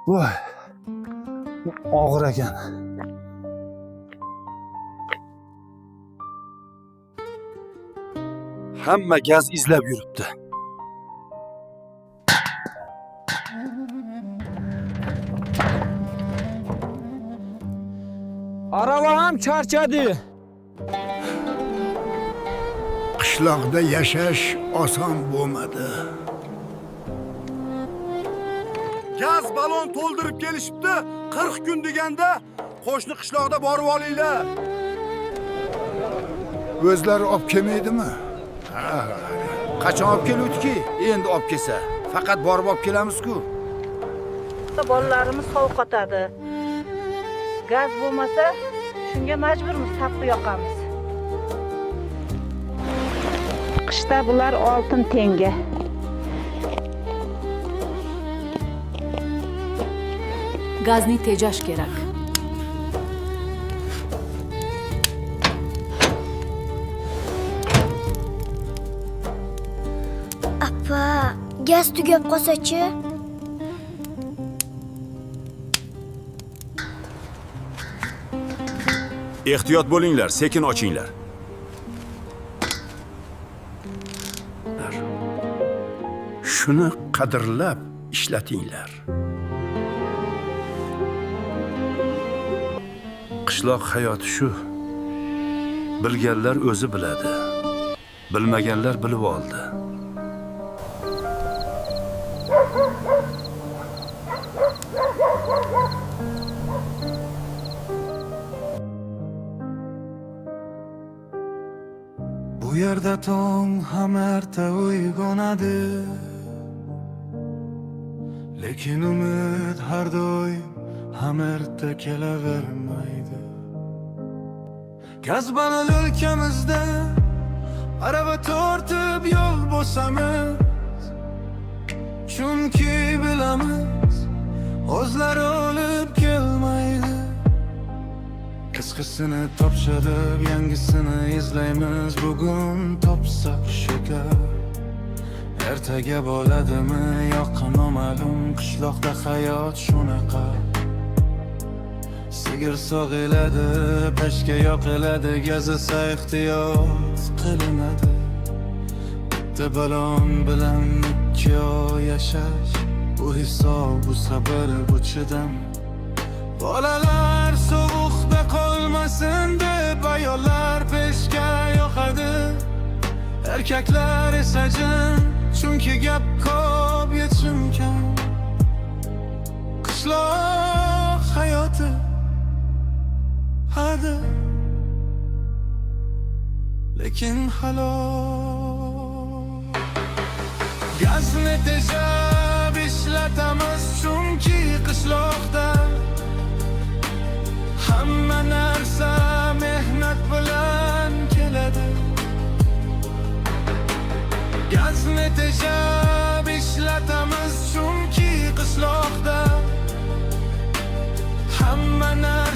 Voy, og'ir ekan. Hamma gaz izlab yuribdi. Arava ham charchadi. Qishloqda yashash oson bo'lmadi. Gaz balon to'ldirib kelishibdi. 40 kun deganda qo'shni qishloqda borib olinglar. O'zlari olib kelmaydimi? Qachon olib keluvdi-ki? Endi olib kelsa, faqat borib olib kelamiz-ku. Bolalarimiz sovqotadi. Gaz bo'lmasa, shunga majburmiz sapni yoqamiz. Qishda bular oltin tenga. Gazni tejash kerak. Appa, gaz tugab qolsa-chi? Ehtiyot bo'linglar, sekin ochinglar. Shuni qadrlab ishlatinglar. Qishloq hayoti shu. Bilganlar o'zi biladi. Bilmaganlar bilib oldi. Bu yerda tong ham erta uyg'onadi. Lekin umid har doim ham erta kelavermaydi. Gaz balon o'lkamizda arava tortib yo'l bosamiz. Chunki bilamiz, o'zlari olib kelmaydi. Qisqasini topshirib, yangisini izlaymiz. Bugun topsak shekar, ertaga bo'ladimi yo'q noma'lum. Qishloqda hayot shunaqa. Sigir sog'iladi, peshka yoqiladi, gaz esa ehtiyot qilinadi. Bitta balon bilan ikki oy yashash, bu hisob, bu sabr, bu chidam. Bolalar sovuqda qolmasin deb ayollar peshka yoqadi. Erkaklar esa jim, chunki gap ko'p, yechim kam. Qishloq hayoti hadi, lekin halol. Gazni tejab ishlatamiz, chunki qishloqda hamma narsa mehnat bilan keladi. Gazni tejab ishlatamiz, chunki qishloqda hamma narsa